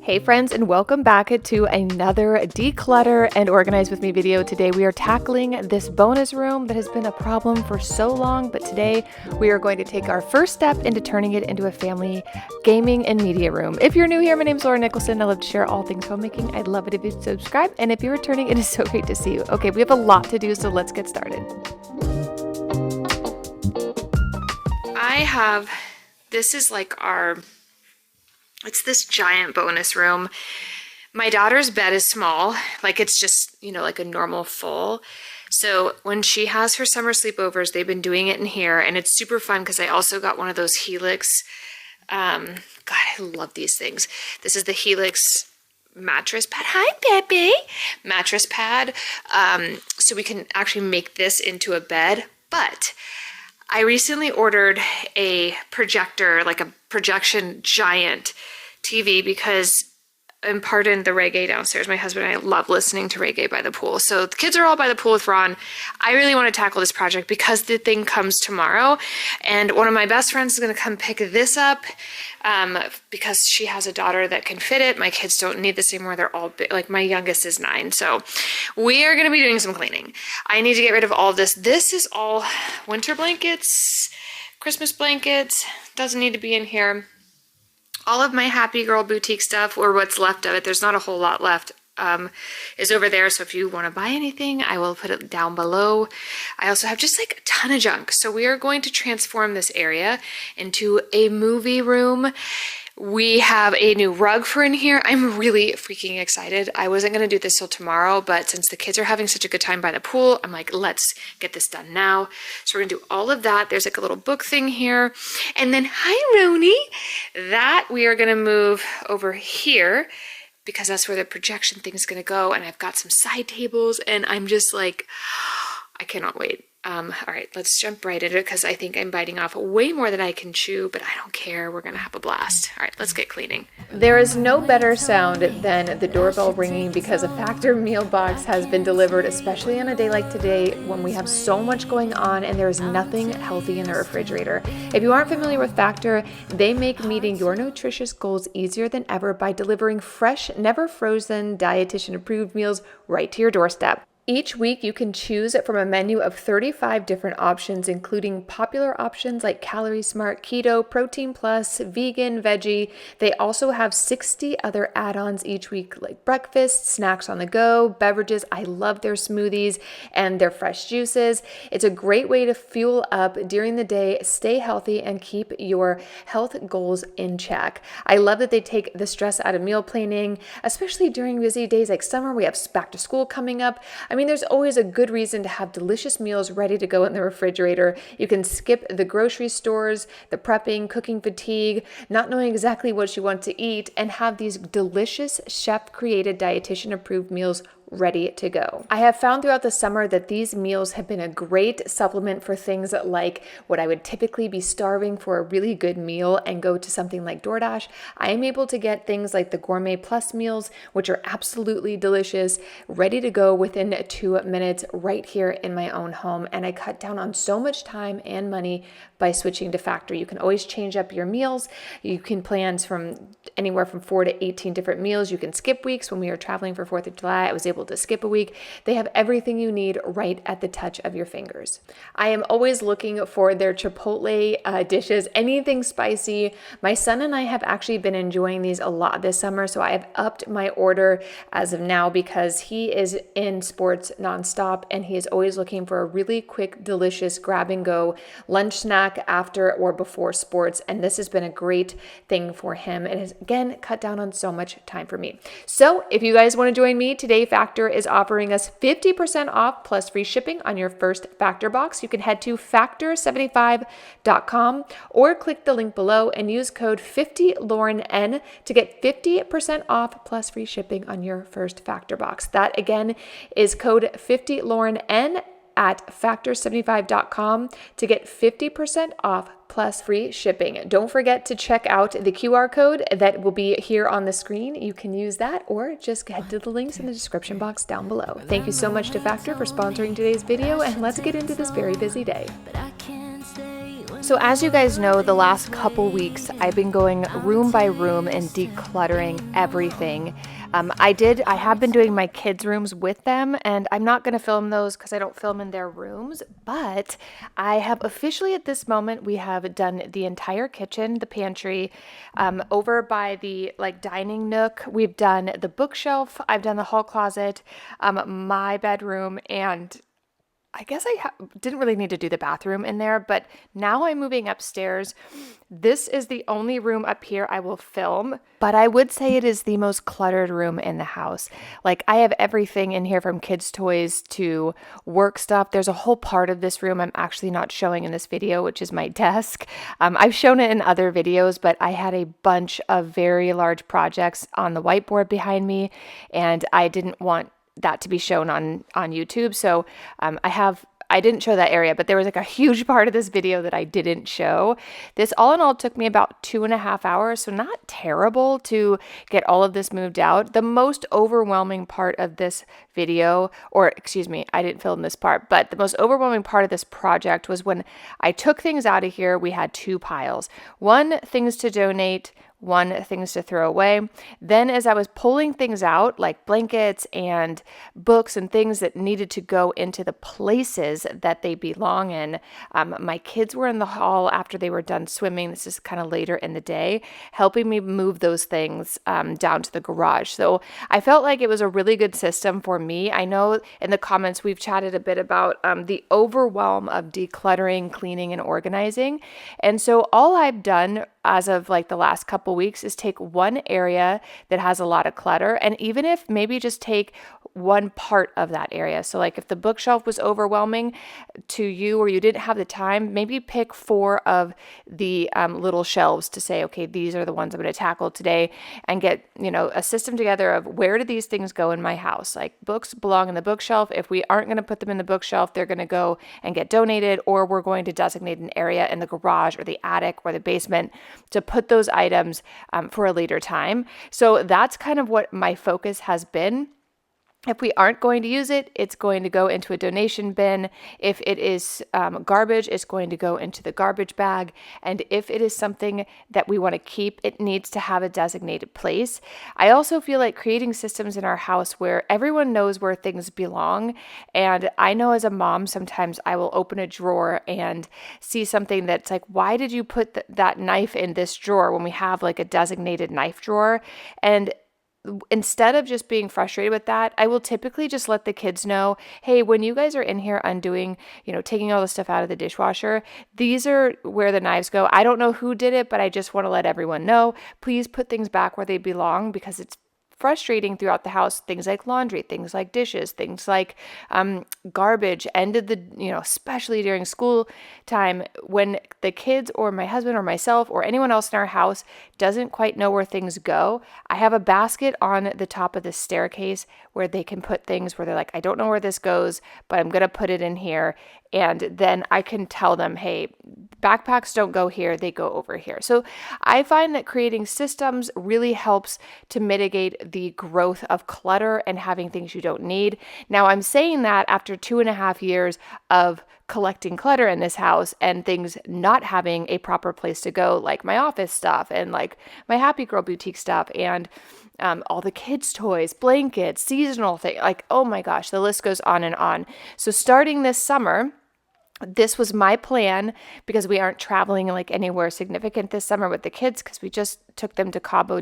Hey friends, and welcome back to another Declutter and Organize With Me video. Today we are tackling this bonus room that has been a problem for so long, but today we are going to take our first step into turning it into a family gaming and media room. If you're new here, my name is Nicholsen. I love to share all things homemaking. I'd love it if you'd subscribe, and if you're returning, it is so great to see you. Okay, we have a lot to do, so let's get started. This is like it's this giant bonus room. My daughter's bed is small, like it's just, like a normal full. So when she has her summer sleepovers, they've been doing it in here, and it's super fun because I also got one of those Helix. God, I love these things. This is the Helix mattress pad. Hi, baby. Mattress pad. So we can actually make this into a bed, but I recently ordered a projector, like a projection giant TV, because, and pardon the reggae downstairs, my husband and I love listening to reggae by the pool. So the kids are all by the pool with Ron. I really want to tackle this project because the thing comes tomorrow, and one of my best friends is going to come pick this up because she has a daughter that can fit it. My kids don't need this anymore. They're all big. Like my youngest is 9. So we are going to be doing some cleaning. I need to get rid of all of this. This is all winter blankets, Christmas blankets. Doesn't need to be in here. All of my Happy Girl boutique stuff, or what's left of it, there's not a whole lot left, is over there. So if you want to buy anything, I will put it down below. I also have just like a ton of junk. So we are going to transform this area into a movie room. We have a new rug for in here. I'm really freaking excited. I wasn't going to do this till tomorrow, but since the kids are having such a good time by the pool, I'm like, let's get this done now. So we're going to do all of that. There's like a little book thing here. And then, hi, Roni. That we are going to move over here because that's where the projection thing is going to go. And I've got some side tables, and I'm just like, I cannot wait. All right, let's jump right into it because I think I'm biting off way more than I can chew, but I don't care. We're going to have a blast. All right, let's get cleaning. There is no better sound than the doorbell ringing because a Factor meal box has been delivered, especially on a day like today when we have so much going on and there is nothing healthy in the refrigerator. If you aren't familiar with Factor, they make meeting your nutritious goals easier than ever by delivering fresh, never frozen, dietitian-approved meals right to your doorstep. Each week, you can choose from a menu of 35 different options, including popular options like Calorie Smart, Keto, Protein Plus, Vegan, Veggie. They also have 60 other add-ons each week, like breakfast, snacks on the go, beverages. I love their smoothies and their fresh juices. It's a great way to fuel up during the day, stay healthy, and keep your health goals in check. I love that they take the stress out of meal planning, especially during busy days like summer. We have back to school coming up. I mean, there's always a good reason to have delicious meals ready to go in the refrigerator. You can skip the grocery stores, the prepping, cooking fatigue, not knowing exactly what you want to eat, and have these delicious chef-created, dietitian-approved meals ready to go. I have found throughout the summer that these meals have been a great supplement for things like what I would typically be starving for a really good meal and go to something like DoorDash. I am able to get things like the Gourmet Plus meals, which are absolutely delicious, ready to go within 2 minutes right here in my own home. And I cut down on so much time and money by switching to Factor. You can always change up your meals. You can plan from anywhere from 4 to 18 different meals. You can skip weeks. When we were traveling for 4th of July, I was able to skip a week. They have everything you need right at the touch of your fingers. I am always looking for their Chipotle dishes, anything spicy. My son and I have actually been enjoying these a lot this summer, so I have upped my order as of now because he is in sports nonstop and he is always looking for a really quick, delicious grab and go lunch snack after or before sports, and this has been a great thing for him. It has again cut down on so much time for me. So if you guys want to join me today, Factor is offering us 50% off plus free shipping on your first Factor box. You can head to factor75.com or click the link below and use code 50LaurenN to get 50% off plus free shipping on your first Factor box. That again is code 50LaurenN at factor75.com to get 50% off plus free shipping. Don't forget to check out the QR code that will be here on the screen. You can use that or just head to the links in the description box down below. Thank you so much to Factor for sponsoring today's video, and let's get into this very busy day. So as you guys know, the last couple weeks I've been going room by room and decluttering everything. I have been doing my kids' rooms with them, and I'm not going to film those because I don't film in their rooms, but I have officially at this moment, we have done the entire kitchen, the pantry, over by the like dining nook. We've done the bookshelf, I've done the hall closet, my bedroom, and I guess didn't really need to do the bathroom in there, but now I'm moving upstairs. This is the only room up here I will film, but I would say it is the most cluttered room in the house. Like, I have everything in here from kids' toys to work stuff. There's a whole part of this room I'm actually not showing in this video, which is my desk. I've shown it in other videos, but I had a bunch of very large projects on the whiteboard behind me, and I didn't want that to be shown on YouTube. So I didn't show that area, but there was like a huge part of this video that I didn't show. This all in all took me about 2.5 hours, so not terrible to get all of this moved out. The most overwhelming part of this video, or excuse me, I didn't film this part, but the most overwhelming part of this project was when I took things out of here. We had 2 piles. One, things to donate, one, things to throw away. Then as I was pulling things out, like blankets and books and things that needed to go into the places that they belong in, my kids were in the hall after they were done swimming. This is kind of later in the day, helping me move those things down to the garage. So I felt like it was a really good system for me. I know in the comments we've chatted a bit about the overwhelm of decluttering, cleaning, and organizing. And so all I've done as of like the last couple weeks is take one area that has a lot of clutter, and even if maybe just take one part of that area. So like if the bookshelf was overwhelming to you or you didn't have the time, maybe pick 4 of the little shelves to say, okay, these are the ones I'm going to tackle today, and get, a system together of where do these things go in my house. Like books belong in the bookshelf. If we aren't going to put them in the bookshelf, they're going to go and get donated, or we're going to designate an area in the garage or the attic or the basement to put those items for a later time. So that's kind of what my focus has been. If we aren't going to use it, it's going to go into a donation bin. If it is garbage, it's going to go into the garbage bag. And if it is something that we want to keep, it needs to have a designated place. I also feel like creating systems in our house where everyone knows where things belong. And I know as a mom, sometimes I will open a drawer and see something that's like, why did you put that knife in this drawer when we have like a designated knife drawer? And instead of just being frustrated with that, I will typically just let the kids know, hey, when you guys are in here undoing, taking all the stuff out of the dishwasher, these are where the knives go. I don't know who did it, but I just want to let everyone know, please put things back where they belong, because it's frustrating throughout the house. Things like laundry, things like dishes, things like garbage, especially during school time, when the kids or my husband or myself or anyone else in our house doesn't quite know where things go. I have a basket on the top of the staircase where they can put things where they're like, I don't know where this goes, but I'm going to put it in here. And then I can tell them, hey, backpacks don't go here, they go over here. So I find that creating systems really helps to mitigate the growth of clutter and having things you don't need. Now, I'm saying that after 2.5 years of collecting clutter in this house and things not having a proper place to go, like my office stuff and like my Happy Girl boutique stuff and all the kids' toys, blankets, seasonal things, like, oh my gosh, the list goes on and on. So starting this summer, this was my plan, because we aren't traveling like anywhere significant this summer with the kids, because we just took them to Cabo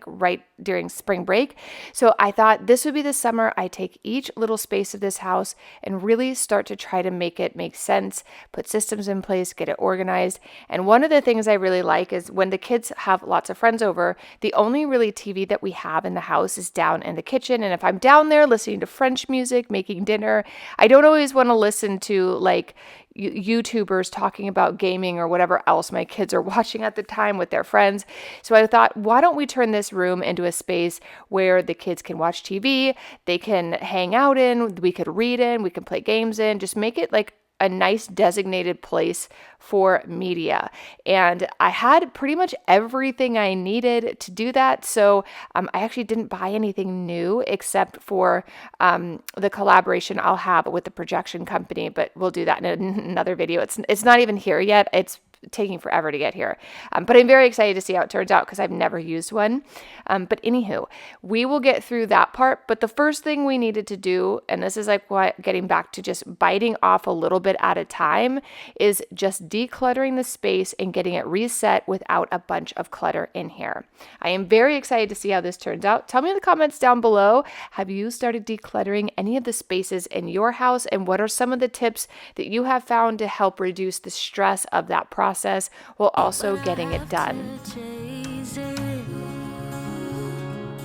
right during spring break. So I thought this would be the summer I take each little space of this house and really start to try to make it make sense, put systems in place, get it organized. And one of the things I really like is when the kids have lots of friends over, the only really TV that we have in the house is down in the kitchen. And if I'm down there listening to French music, making dinner, I don't always want to listen to like YouTubers talking about gaming or whatever else my kids are watching at the time with their friends. So I thought, why don't we turn this room into a space where the kids can watch TV, they can hang out in, we could read in, we can play games in, just make it like a nice designated place for media. And I had pretty much everything I needed to do that. So I actually didn't buy anything new except for the collaboration I'll have with the projection company, but we'll do that in another video. It's not even here yet. It's taking forever to get here. But I'm very excited to see how it turns out because I've never used one. But anywho, we will get through that part. But the first thing we needed to do, and this is like what getting back to just biting off a little bit at a time, is just decluttering the space and getting it reset without a bunch of clutter in here. I am very excited to see how this turns out. Tell me in the comments down below, have you started decluttering any of the spaces in your house, and what are some of the tips that you have found to help reduce the stress of that process while also getting it done?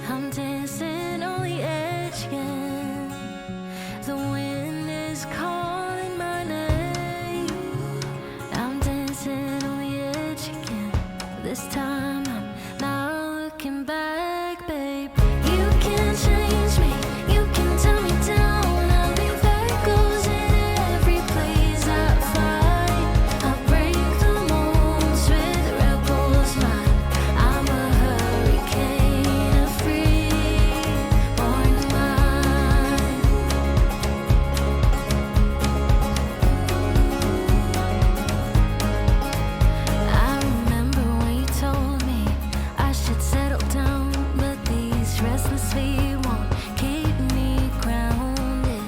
I'm dancing on the edge again. The wind is calling my name. I'm dancing on the edge again. This time I'm not looking back, babe. You can change me, you can tell me down. I'll leave echoes in every place I find. I'll break the molds with rebels mind. I'm a hurricane of free-born mind. I remember when you told me I should settle down, but these restless feet won't keep me grounded.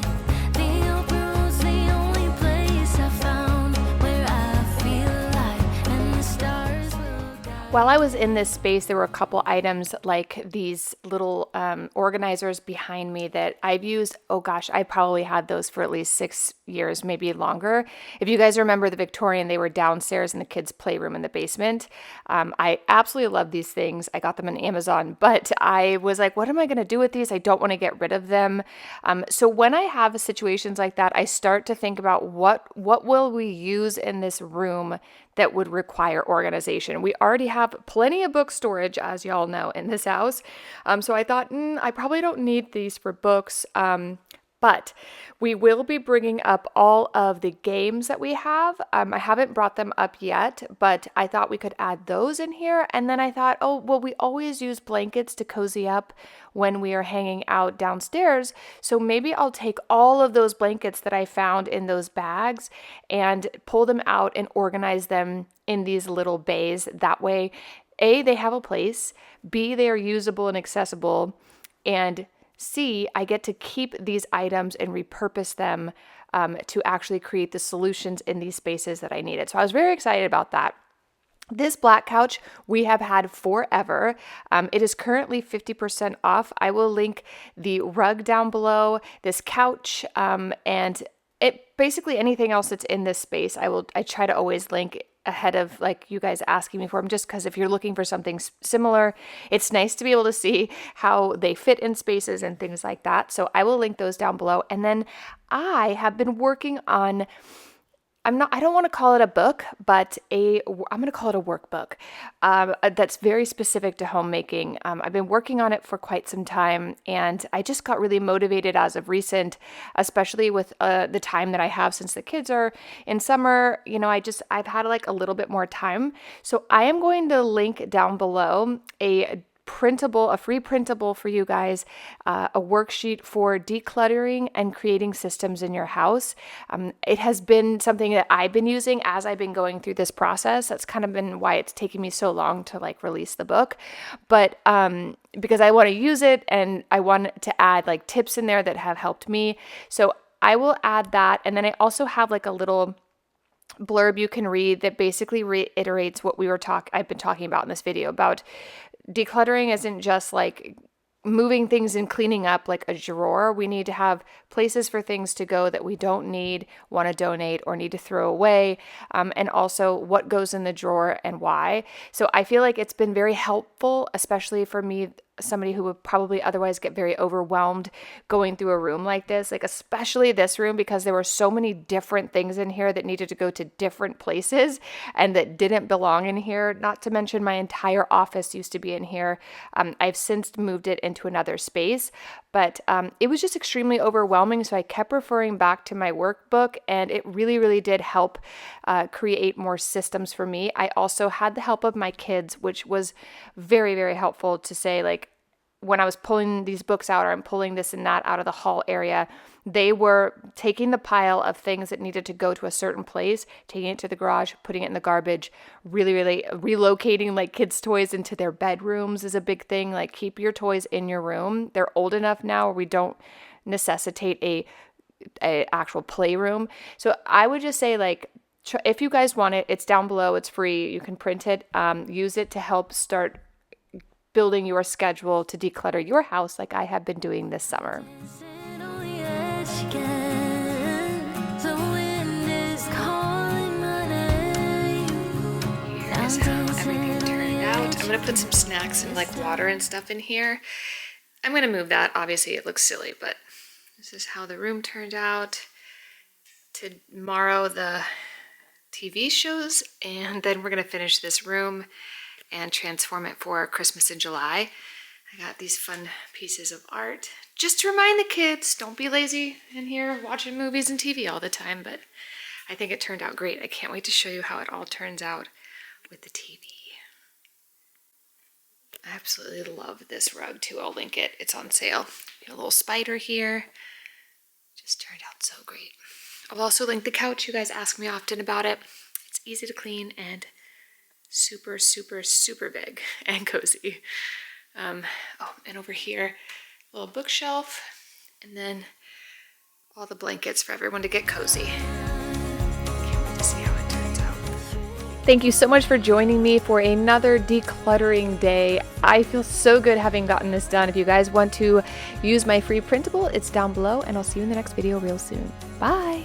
The open road's the only place I found where I feel alive, and the stars will guide. While I was in this space, there were a couple items like these little organizers behind me that I've used. Oh gosh, I probably had those for at least 6 years, maybe longer. If you guys remember the Victorian, they were downstairs in the kids' playroom in the basement. I absolutely love these things. I got them on Amazon, but I was like, what am I going to do with these? I don't want to get rid of them. So when I have situations like that, I start to think about what will we use in this room that would require organization. We already have plenty of book storage, as y'all know, in this house. So I thought, I probably don't need these for books. But we will be bringing up all of the games that we have. I haven't brought them up yet, but I thought we could add those in here. And then I thought, oh, well, we always use blankets to cozy up when we are hanging out downstairs. So maybe I'll take all of those blankets that I found in those bags and pull them out and organize them in these little bays. That way, A, they have a place, B, they are usable and accessible, and C, I get to keep these items and repurpose them to actually create the solutions in these spaces that I needed. So I was very excited about that. This black couch we have had forever. It is currently 50% off. I will link the rug down below, this couch, and it basically anything else that's in this space. I try to always link ahead of like you guys asking me for them, just because if you're looking for something similar, it's nice to be able to see how they fit in spaces and things like that. So I will link those down below. And then I have been working on, I don't want to call it a book, but I'm going to call it a workbook that's very specific to homemaking. I've been working on it for quite some time, and I just got really motivated as of recent, especially with the time that I have since the kids are in summer. You know, I've had like a little bit more time. So I am going to link down below a free printable for you guys, a worksheet for decluttering and creating systems in your house. It has been something that I've been using as I've been going through this process. That's kind of been why it's taken me so long to like release the book. But because I want to use it and I want to add like tips in there that have helped me. So I will add that. And then I also have like a little blurb you can read that basically reiterates what I've been talking about in this video about decluttering isn't just like moving things and cleaning up like a drawer. We need to have places for things to go that we don't need, want to donate, or need to throw away, and also what goes in the drawer and why. So I feel like it's been very helpful, especially for me, somebody who would probably otherwise get very overwhelmed going through a room like this, like especially this room, because there were so many different things in here that needed to go to different places and that didn't belong in here. Not to mention my entire office used to be in here. I've since moved it into another space, but it was just extremely overwhelming. So I kept referring back to my workbook, and it really, really did help create more systems for me. I also had the help of my kids, which was very, very helpful to say, like, when I was pulling these books out, or I'm pulling this and that out of the hall area, they were taking the pile of things that needed to go to a certain place, taking it to the garage, putting it in the garbage, really relocating like kids' toys into their bedrooms is a big thing. Like, keep your toys in your room. They're old enough now where we don't necessitate a actual playroom. So I would just say, like, if you guys want it, it's down below. It's free. You can print it. Use it to help start building your schedule to declutter your house like I have been doing this summer. Here's how everything turned out. I'm going to put some snacks and like water and stuff in here. I'm going to move that. Obviously, it looks silly, but this is how the room turned out. Tomorrow, the TV shows, and then we're going to finish this room and transform it for Christmas in July. I got these fun pieces of art just to remind the kids, don't be lazy in here watching movies and TV all the time, but I think it turned out great. I can't wait to show you how it all turns out with the TV. I absolutely love this rug too. I'll link it. It's on sale. A little spider here. Just turned out so great. I'll also link the couch. You guys ask me often about it. It's easy to clean and super big and cozy. And over here, a little bookshelf, and then all the blankets for everyone to get cozy. Can't wait to see how it turns out. Thank you so much for joining me for another decluttering day. I feel so good having gotten this done. If you guys want to use my free printable, it's down below, and I'll see you in the next video real soon. Bye.